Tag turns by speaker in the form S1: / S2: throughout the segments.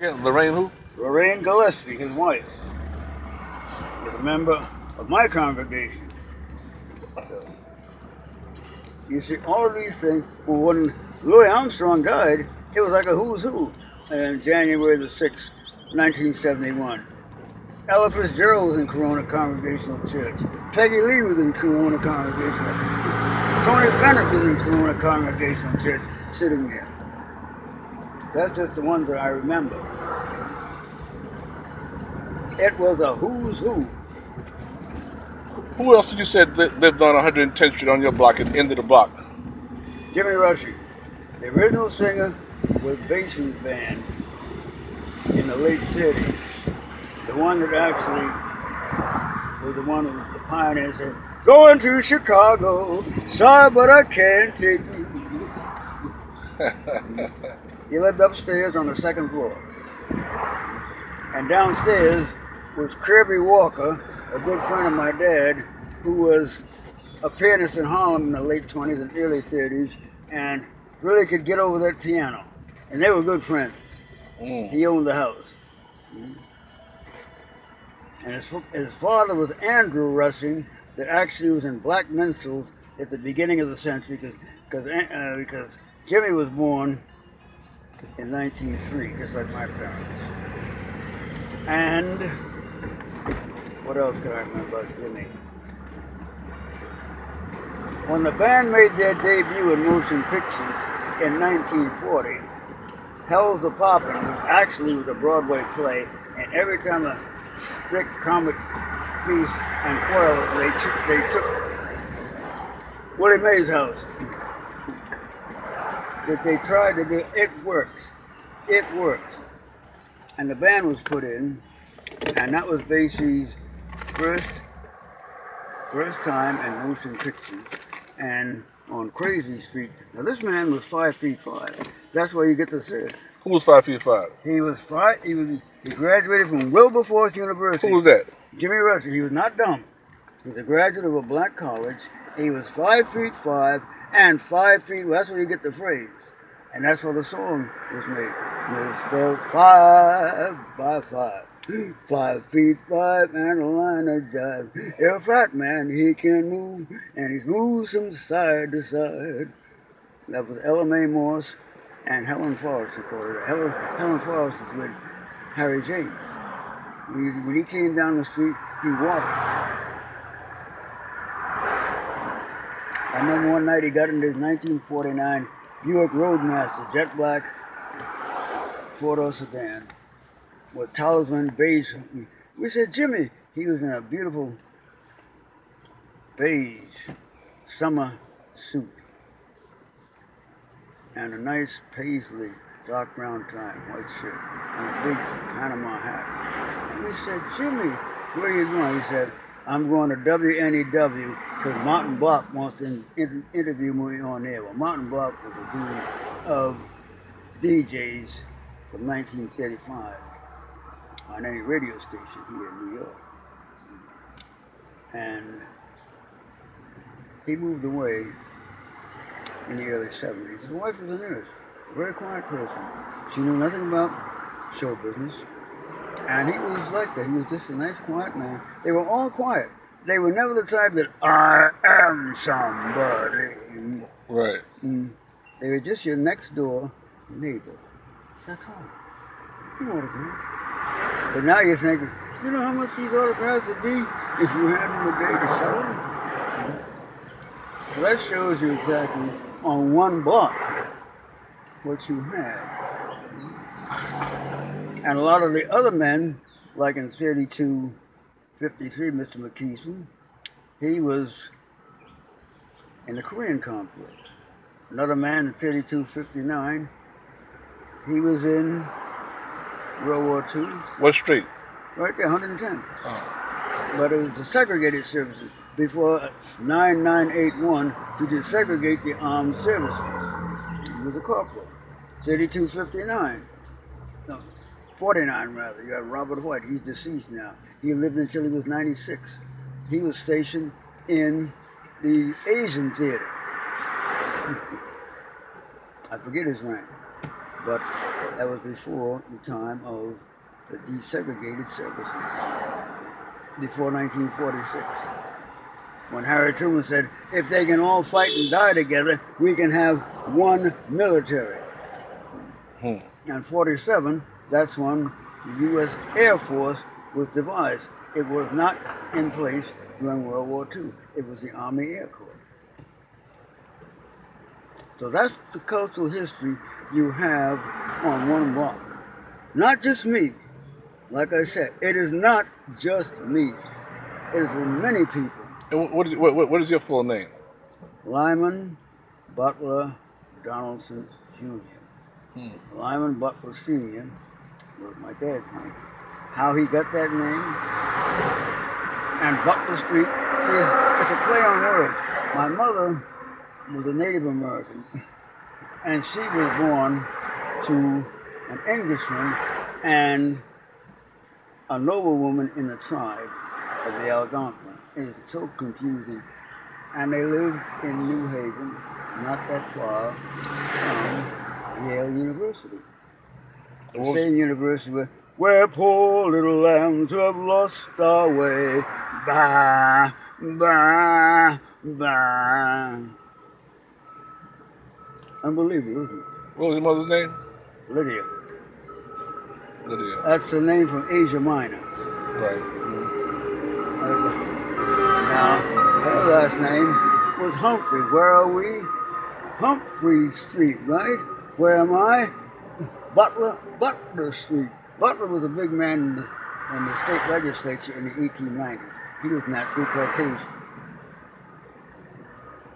S1: Yeah, Lorraine who?
S2: Lorraine Gillespie, his wife, was a member of my congregation. So, you see, all of these things, well, when Louis Armstrong died, it was like a who's who. On January the 6th, 1971. Ella Fitzgerald was in Corona Congregational Church. Peggy Lee was in Corona Congregational. Tony Bennett was in Corona Congregational Church, sitting there. That's just the ones that I remember. It was a who's who.
S1: Who else did you said lived on 110th Street on your block at the end of the block?
S2: Jimmy Rushing, the original singer with Basie's band in the late 30s. The one that actually was the one who the pioneer said, "Going to Chicago, sorry but I can't take you." He lived upstairs on the second floor. And downstairs was Kirby Walker, a good friend of my dad, who was a pianist in Harlem in the late 20s and early 30s, and really could get over that piano. And they were good friends. He owned the house. And his father was Andrew Rushing, that actually was in black minstrels at the beginning of the century, because Jimmy was born in 1903, just like my parents. And what else could I remember about Jimmy? When the band made their debut in motion pictures in 1940, Hell's the Poppin', which actually was a Broadway play, and every time a thick comic piece and foil, they took Willie Mae's house. That they tried to do, it worked. It worked. And the band was put in, and that was Basie's first time in motion pictures, and on Crazy Street. Now this man was 5'5". That's where you get to see it.
S1: Who was 5'5"?
S2: He was he graduated from Wilberforce University.
S1: Who was that?
S2: Jimmy Rushing. He was not dumb. He was a graduate of a black college. He was 5'5" and 5 feet. Well, that's where you get the phrase. And that's where the song was made. Mr. 5x5, 5'5" and a line of jive. You're a fat man, he can move, and he moves from side to side. That was Ella Mae Morse and Helen Forrest recorded it. Helen Forrest is with Harry James. When he came down the street, he walked. I remember one night he got in his 1949 Buick Roadmaster, jet black, four-door sedan, with talisman beige. We said, Jimmy, he was in a beautiful beige summer suit and a nice paisley dark brown tie, white shirt, and a big Panama hat. And we said, Jimmy, where are you going? He said, I'm going to WNEW because Martin Block wants to interview me on there. Well, Martin Block was the dean of DJs from 1935 on any radio station here in New York. And he moved away in the early 70s. His wife was a nurse, a very quiet person. She knew nothing about show business. And he was like that. He was just a nice, quiet man. They were all quiet. They were never the type that, I am somebody.
S1: Right.
S2: They were just your next door neighbor. That's all. You autographs. But now you're thinking, you know how much these autographs would be if you had them the day to sell them? Well, that shows you exactly on one block what you had. And a lot of the other men, like in 3253, Mr. McKeeson, he was in the Korean conflict. Another man in 3259, he was in World War II.
S1: What street?
S2: Right there, 110th. Oh. But it was the segregated services. Before 9981, to desegregate the armed services. He was a corporal. 3259. No, 49 rather. You have Robert White. He's deceased now. He lived until he was 96. He was stationed in the Asian theater. I forget his rank, but That was before the time of the desegregated services, before 1946. When Harry Truman said, if they can all fight and die together, we can have one military. And 47, that's when the U.S. Air Force was devised. It was not in place during World War II. It was the Army Air Corps. So that's the cultural history you have on one block. Not just me. Like I said, it is not just me. It is with many people.
S1: And what is your full name?
S2: Lyman Butler Donaldson Jr. Lyman Butler Sr. was my dad's name. How he got that name? And Butler Street, see, it's a play on words. My mother was a Native American, and she was born to an Englishman and a noblewoman in the tribe of the Algonquin. It is so confusing. And they lived in New Haven, not that far from Yale University. The same university where poor little lambs have lost our way. Bye, bye, bye. Unbelievable, isn't it?
S1: What was your mother's name?
S2: Lydia.
S1: Lydia.
S2: That's the name from Asia Minor.
S1: Right.
S2: Now, her last name was Humphrey. Where are we? Humphrey Street, right? Where am I? Butler Street. Butler was a big man in the state legislature in the 1890s. He was naturally Caucasian.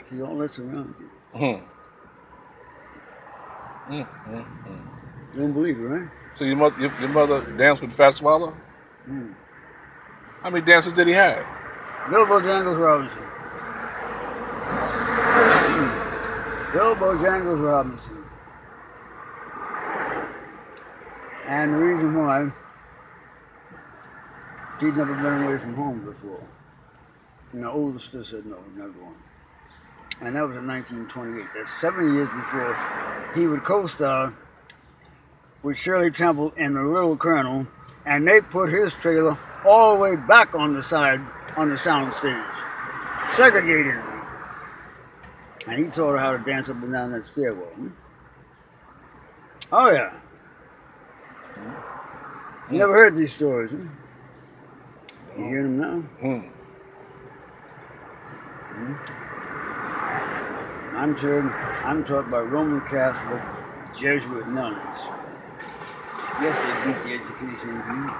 S2: See, all that's around you. You don't believe it, right?
S1: So your mother danced with Fats Waller? How many dances did he have?
S2: Bill Bojangles Robinson. Bill Bojangles Robinson. And the reason why, she'd never been away from home before. And the older sister said, no, never going. And that was in 1928. That's 7 years before he would co-star with Shirley Temple and the Little Colonel, and they put his trailer all the way back on the side, on the sound stage. Segregated him. And he taught her how to dance up and down that stairwell. Oh, yeah. You never heard these stories, huh? You hear them now? I'm taught by Roman Catholic Jesuit nuns. Yes, they beat the education in you.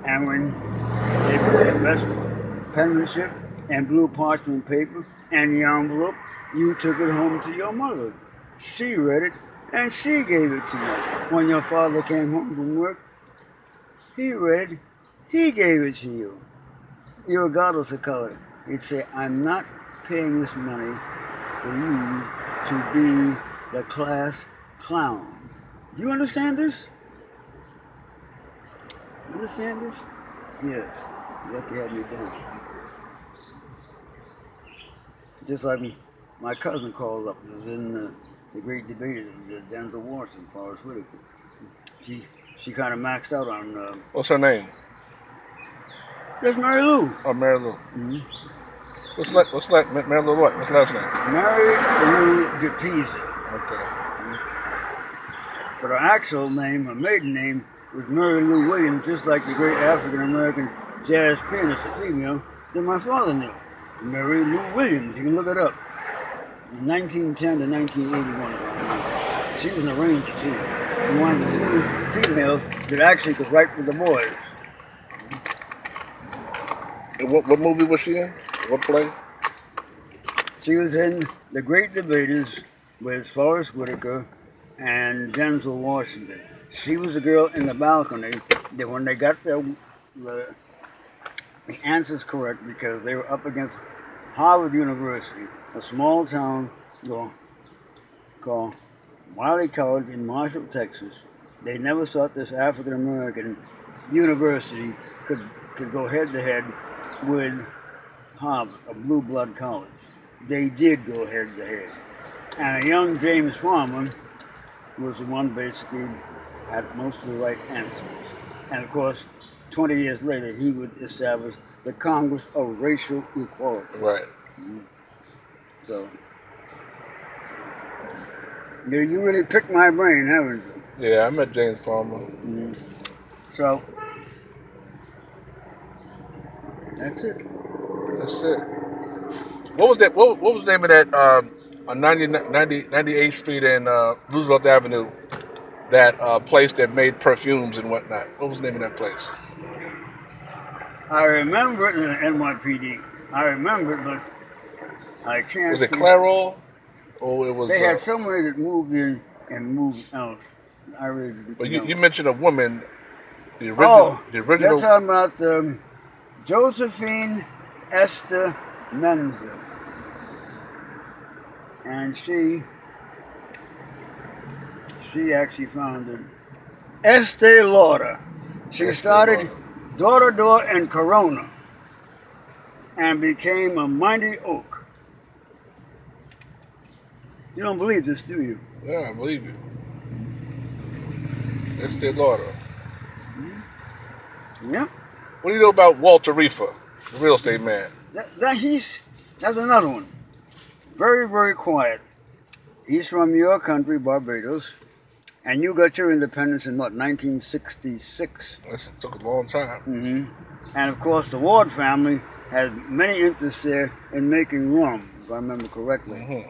S2: And when they put the best penmanship and blue parchment paper and the envelope, you took it home to your mother. She read it and she gave it to you. When your father came home from work, he read it, he gave it to you. Irregardless of color. He'd say, I'm not paying this money for you to be the class clown. Do you understand this? You understand this? Yes. Lucky had me down. Just like my cousin called up. It was in the great debate of Denzel Washington, Forrest Whitaker. She kind of maxed out on...
S1: What's her name?
S2: That's Mary Lou.
S1: Oh, Mary Lou. What's Mary Lou what? What's her last name?
S2: Mary Lou DePeasy.
S1: Okay.
S2: But her actual name, her maiden name, was Mary Lou Williams, just like the great African-American jazz pianist, a female, that my father knew. Mary Lou Williams, you can look it up. In 1910 to 1981. She was an arranger, too. One of the few females that actually could write with the boys.
S1: And what movie was she in? What play?
S2: She was in The Great Debaters with Forrest Whitaker and Denzel Washington. She was the girl in the balcony that when they got the answers correct, because they were up against Harvard University, a small town called Wiley College in Marshall, Texas. They never thought this African-American university could go head-to-head with Harvard, a blue blood college. They did go head-to-head. And a young James Farmer was the one basically had most of the right answers. And of course, 20 years later, he would establish the Congress of Racial Equality.
S1: Right.
S2: So, you really picked my brain, haven't you?
S1: Yeah, I met James Farmer.
S2: So, that's it.
S1: That's it. What was that? What was the name of that on 98th Street and Roosevelt Avenue? That place that made perfumes and whatnot. What was the name of that place?
S2: I remember it in the NYPD. I remember it, but I can't.
S1: Was it Clairol? Or it was?
S2: They had somebody that moved in and moved out. I really didn't
S1: But
S2: know.
S1: you mentioned a woman. The original.
S2: You're talking about Josephine Esther Menzer, and she actually founded Estee Lauder. She started door to door in Corona and became a mighty oak. You don't believe this, do you?
S1: Yeah, I believe you. Estee Lauder.
S2: Yeah.
S1: What do you know about Walter Reefer, the real estate man?
S2: That's another one. Very, very quiet. He's from your country, Barbados. And you got your independence in what, 1966?
S1: It took a long time.
S2: And of course, the Ward family has many interests there in making rum, if I remember correctly.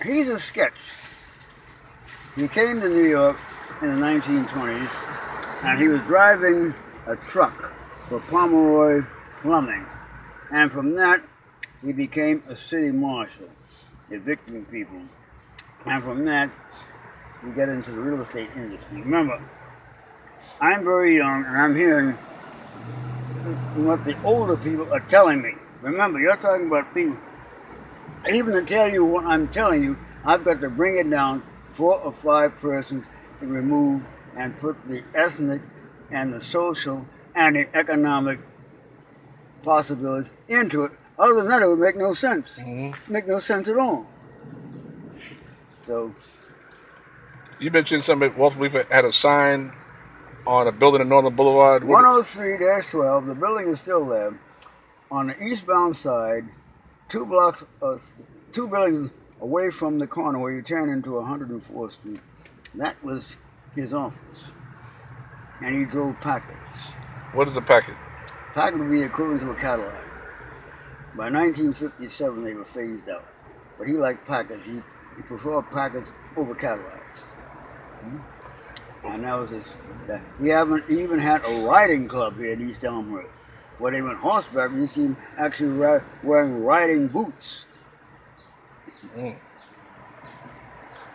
S2: He's a sketch. He came to New York in the 1920s, and he was driving a truck for Pomeroy Plumbing. And from that, he became a city marshal, evicting people. And from that, you get into the real estate industry. Remember, I'm very young, and I'm hearing what the older people are telling me. Remember, you're talking about people. Even to tell you what I'm telling you, I've got to bring it down 4 or 5 persons to remove and put the ethnic and the social and the economic possibilities into it. Other than that, it would make no sense. Make no sense at all. So,
S1: you mentioned something. Walter Reefer had a sign on a building in Northern Boulevard.
S2: 103-12. The building is still there. On the eastbound side, 2 buildings away from the corner where you turn into 104th Street. That was his office, and he drove Packards.
S1: What is a Packard?
S2: Packard would be equivalent to a Cadillac. By 1957, they were phased out, but he liked Packards. He preferred Packards over Cadillacs. And that was his. He even had a riding club here in East Elmhurst, where they went horseback. You see him actually wearing riding boots.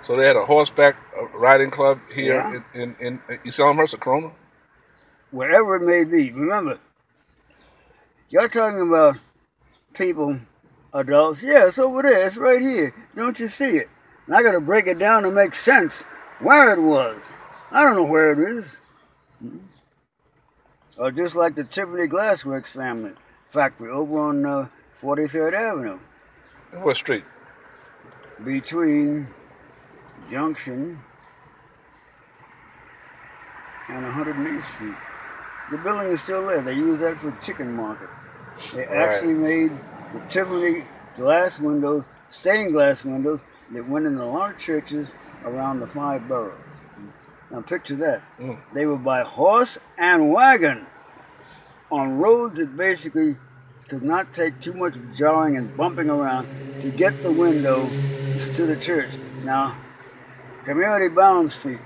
S1: So they had a horseback riding club here in East Elmhurst or Corona?
S2: Wherever it may be. Remember, you're talking about people, adults. Yeah, it's over there. It's right here. Don't you see it? And I got to break it down to make sense where it was. I don't know where it is. Or just like the Tiffany Glassworks family factory over on 43rd Avenue.
S1: What street?
S2: Between Junction and 108th Street. The building is still there. They use that for chicken market. They actually made the Tiffany glass windows, stained glass windows, that went in a lot of churches around the 5 boroughs. Now picture that. They were by horse and wagon on roads that basically could not take too much jarring and bumping around to get the window to the church. Now, Community Bound Street,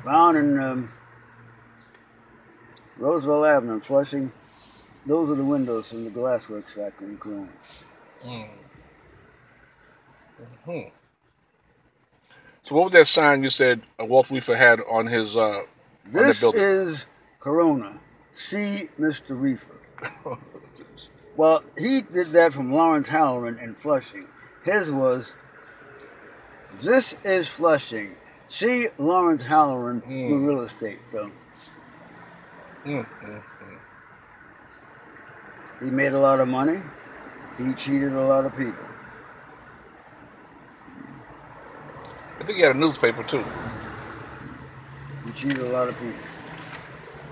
S2: Bound in Roosevelt Avenue in Flushing, those are the windows from the Glassworks factory in Corona.
S1: So what was that sign you said Walter Reefer had on his on the building?
S2: This is Corona. See Mr. Reefer. Well, he did that from Lawrence Halloran in Flushing. His was, this is Flushing. See Lawrence Halloran with real estate. So. He made a lot of money. He cheated a lot of people.
S1: I think he had a newspaper too.
S2: He cheated a lot of people.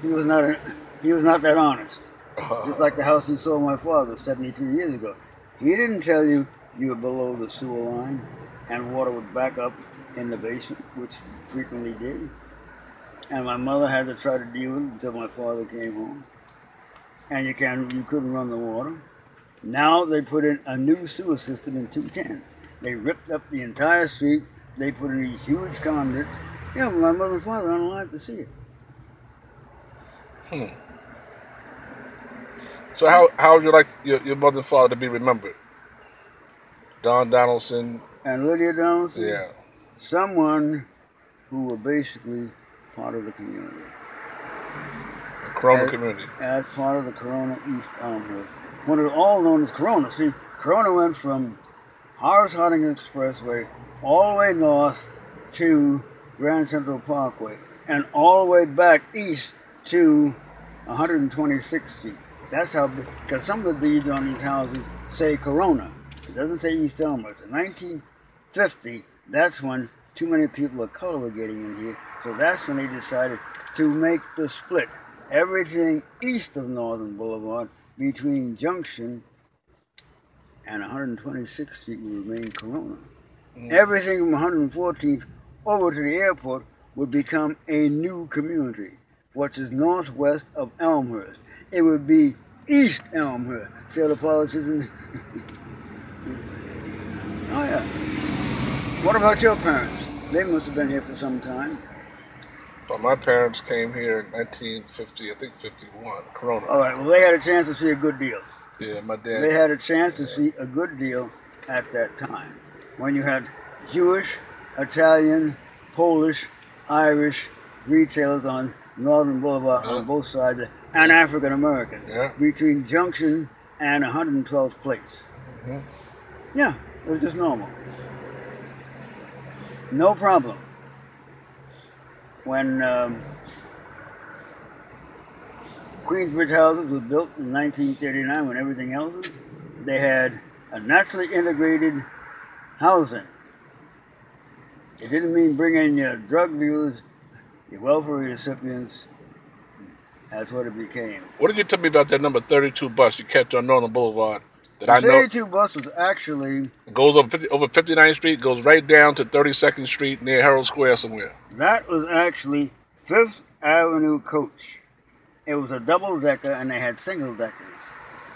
S2: He was not that honest. Just like the house he sold my father 73 years ago. He didn't tell you you were below the sewer line and water would back up in the basement, which frequently did. And my mother had to try to deal with it until my father came home. And you couldn't run the water. Now they put in a new sewer system in 210. They ripped up the entire street. They put in these huge conduits. Yeah, my mother and father aren't alive to see it.
S1: So how would you like your mother and father to be remembered? Don Donaldson.
S2: And Lydia Donaldson?
S1: Yeah.
S2: Someone who were basically part of the community.
S1: The Corona community.
S2: As part of the Corona East Elmhurst. When it was all known as Corona. See, Corona went from Horace-Harding Expressway all the way north to Grand Central Parkway and all the way back east to 126th Street. That's how, because some of the deeds on these houses say Corona. It doesn't say East Elmhurst. In 1950, that's when too many people of color were getting in here. So that's when they decided to make the split. Everything east of Northern Boulevard between Junction and 126th Street would remain Corona. Everything from 114th over to the airport would become a new community, which is northwest of Elmhurst. It would be East Elmhurst. See the politicians? Oh yeah. What about your parents? They must have been here for some time.
S1: Well, my parents came here in 1950, I think 51, Corona.
S2: All right, well, they had a chance to see a good deal.
S1: Yeah, my dad.
S2: They had a chance to see a good deal at that time, when you had Jewish, Italian, Polish, Irish retailers on Northern Boulevard on both sides, and African American between Junction and 112th Place. Yeah, it was just normal. No problem. When Queensbridge houses were built in 1939, when everything else was, they had a naturally integrated housing. It didn't mean bring in your drug dealers, your welfare recipients. That's what it became.
S1: What did you tell me about that number 32 bus you catch on Northern Boulevard?
S2: The 32 bus was actually...
S1: It goes over 59th Street, goes right down to 32nd Street near Herald Square somewhere.
S2: That was actually 5th Avenue coach. It was a double-decker, and they had single-deckers.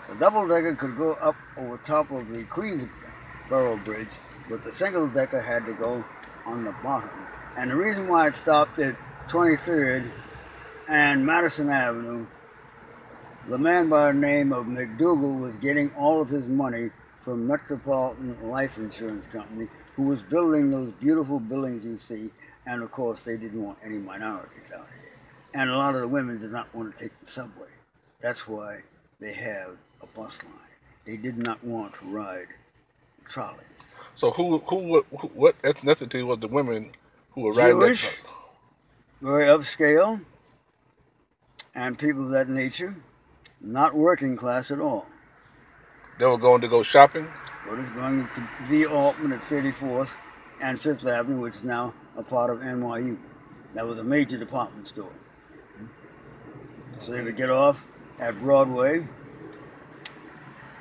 S2: The double-decker could go up over top of the Queensboro Bridge, but the single-decker had to go on the bottom. And the reason why it stopped at 23rd and Madison Avenue, the man by the name of McDougal was getting all of his money from Metropolitan Life Insurance Company, who was building those beautiful buildings you see, and of course they didn't want any minorities out here. And a lot of the women did not want to take the subway. That's why they have a bus line. They did not want to ride trolleys.
S1: So what ethnicity was the women who were riding
S2: Jewish,
S1: that bus?
S2: Very upscale, and people of that nature, not working class at all.
S1: They were going to go shopping?
S2: Well, it's going to the Altman at 34th and 5th Avenue, which is now a part of NYU. That was a major department store. So they would get off at Broadway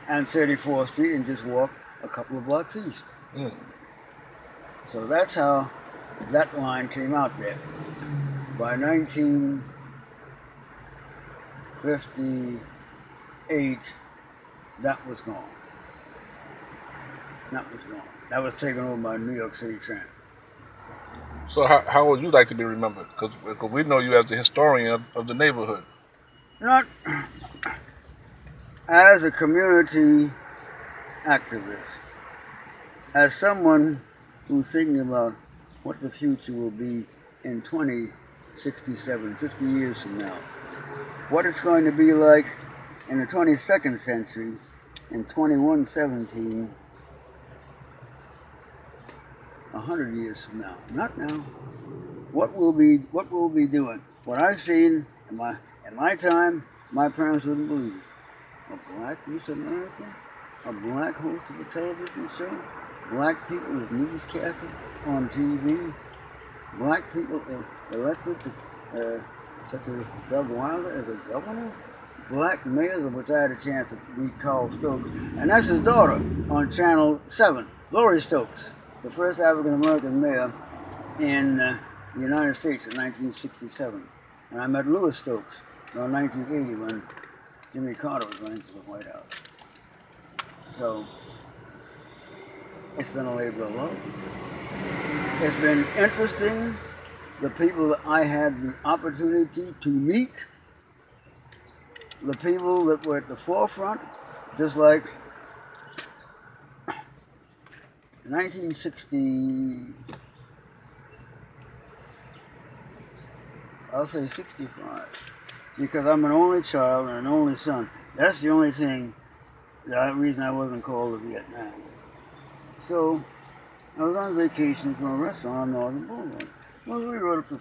S2: and 34th Street and just walk a couple of blocks east. So that's how that line came out there. By 1958, that was gone. That was gone. That was taken over by New York City Transit.
S1: So how would you like to be remembered? Because we know you as the historian of the neighborhood.
S2: Not as a community activist, as someone who's thinking about what the future will be in 2067, 50 years from now. What it's going to be like in the 22nd century, in 2117, 100 years from now. Not now. What we'll be doing. What I've seen in my time, my parents wouldn't believe it. A black Miss America? A black host of a television show? Black people as newscasters? on TV, black people elected to such as Doug Wilder as a governor, black mayors, of which I had a chance to meet Carl Stokes, and that's his daughter on Channel 7, Lori Stokes, the first African-American mayor in the United States in 1967. And I met Louis Stokes in 1980 when Jimmy Carter was running for the White House. So, it's been a labor of love. It's been interesting. The people that I had the opportunity to meet, the people that were at the forefront, just like 1960, I'll say 65, because I'm an only child and an only son. That's the only thing, the reason I wasn't called to Vietnam. So, I was on vacation from a restaurant on Northern Boulevard. Well, we rode up to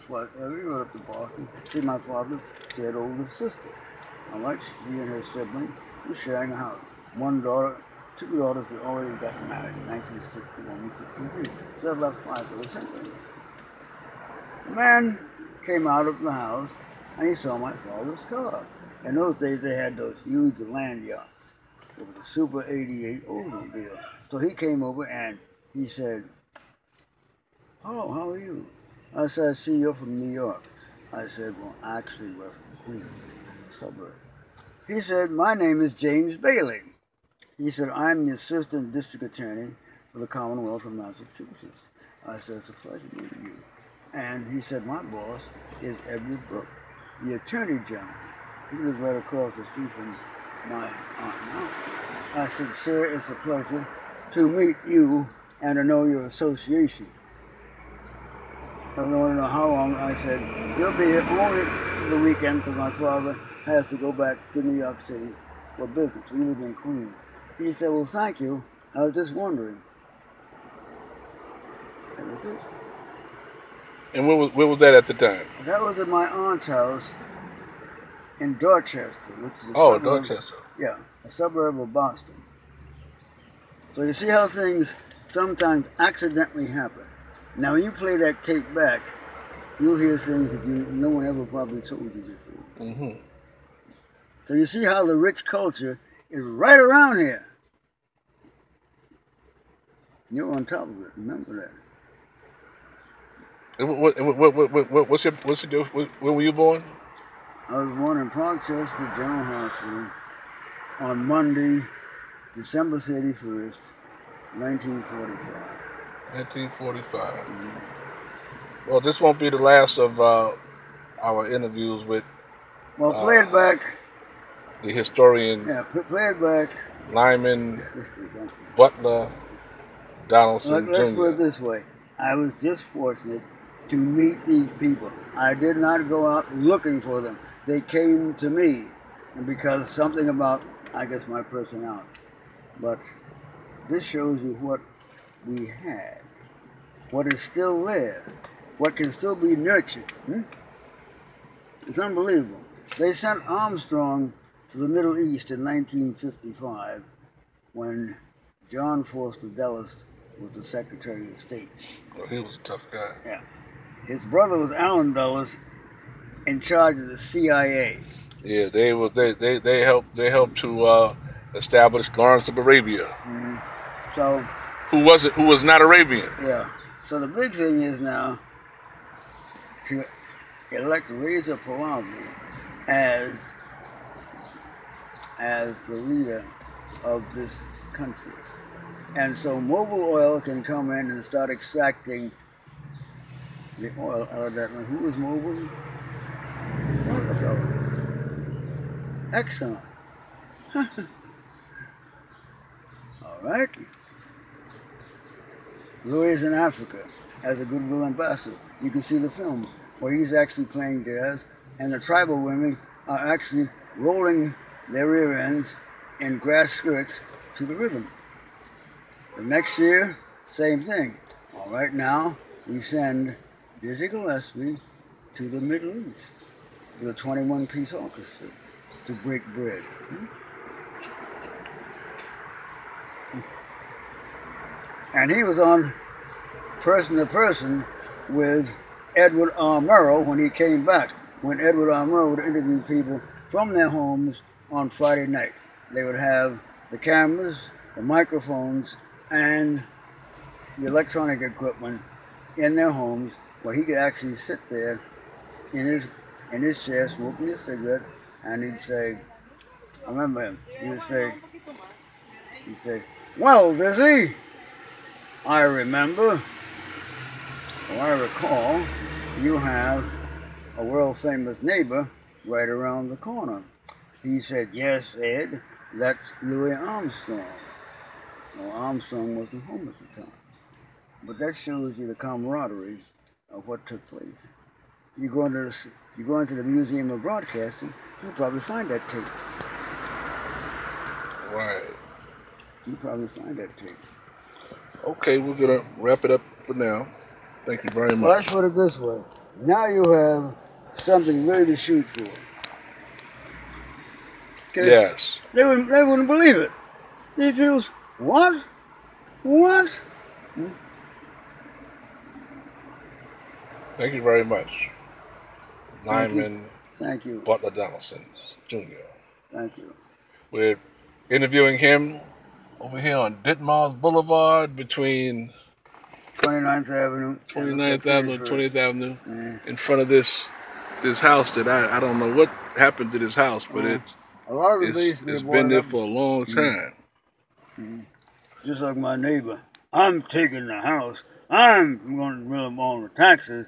S2: Boston, see my father's dead oldest sister. All right, she and her sibling were sharing a house. One daughter, two daughters had already gotten married in 1961 and 63. So I left 5 for the siblings. The man came out of the house and he saw my father's car. In those days, they had those huge land yachts. It was a Super 88 Oldsmobile. So he came over and he said, "Hello, how are you?" I said, "I see you're from New York." I said, "Well, actually, we're from Queens, a suburb." He said, "My name is James Bailey." He said, "I'm the Assistant District Attorney for the Commonwealth of Massachusetts." I said, "It's a pleasure meeting you." And he said, "My boss is Edward Brooke, the Attorney General. He lives right across the street from my aunt now." I said, "Sir, it's a pleasure to meet you and to know your association." I don't want to know how long. I said, "You'll be here only for the weekend because my father has to go back to New York City for business. We live in Queens." He said, "Well, thank you. I was just wondering." That was it.
S1: And where was that at the time?
S2: That was at my aunt's house in Dorchester, which is a
S1: suburb,
S2: Dorchester. Yeah, a suburb of Boston. So you see how things sometimes accidentally happen. Now, when you play that tape back, you'll hear things that no one ever probably told you before.
S1: Mm-hmm.
S2: So you see how the rich culture is right around here. You're on top of it. Remember that.
S1: Where were you born?
S2: I was born in Parkchester General Hospital on Monday, December 31st, 1945.
S1: 1945. Mm-hmm. Well, this won't be the last of our interviews with.
S2: Well, play it back.
S1: The historian.
S2: Yeah, play it back.
S1: Lyman, Butler, Donaldson Jr.
S2: Let's put it this way. I was just fortunate to meet these people. I did not go out looking for them. They came to me, and because something about, I guess, my personality. But this shows you what we had, what is still there, what can still be nurtured. It's unbelievable. They sent Armstrong to the Middle East in 1955 when John Foster Dulles was the Secretary of State.
S1: Well, he was a tough guy.
S2: Yeah. His brother was Allen Dulles, in charge of the CIA.
S1: Yeah, they helped to establish Lawrence of Arabia.
S2: Mm-hmm. So
S1: who was not Arabian.
S2: Yeah. So the big thing is now to elect Reza Pahlavi as the leader of this country. And so Mobil Oil can come in and start extracting the oil out of that. Now, who was Mobil? Rockefeller. Exxon. All right. Louis is in Africa as a goodwill ambassador. You can see the films where he's actually playing jazz, and the tribal women are actually rolling their rear ends in grass skirts to the rhythm. The next year, same thing. All right, now we send Dizzy Gillespie to the Middle East with a 21-piece orchestra to break bread. And he was on person to person with Edward R. Murrow when he came back. When Edward R. Murrow would interview people from their homes on Friday night. They would have the cameras, the microphones, and the electronic equipment in their homes where he could actually sit there in his chair smoking a cigarette, and he'd say, I remember him, he'd say, well, Dizzy, I remember, or I recall, you have a world famous neighbor right around the corner. He said, yes, Ed, that's Louis Armstrong. Well, Armstrong wasn't home at the time. But that shows you the camaraderie of what took place. You go into the Museum of Broadcasting, you'll probably find that tape.
S1: Right.
S2: You'll probably find that tape.
S1: Okay, we're going to wrap it up for now. Thank you very much.
S2: Well, let's put it this way. Now you have something really to shoot for. Okay?
S1: Yes.
S2: They wouldn't believe it. They feel, what? What?
S1: Thank you very much. Lyman
S2: Thank you.
S1: Butler Donaldson, Jr.
S2: Thank you.
S1: We're interviewing him over here on Ditmars Boulevard between
S2: 29th Avenue.
S1: 29th Avenue and 20th Avenue, in front of this house that I don't know what happened to this house, but it's been there for a long time.
S2: Just like my neighbor. I'm taking the house. I'm going to run up all the taxes,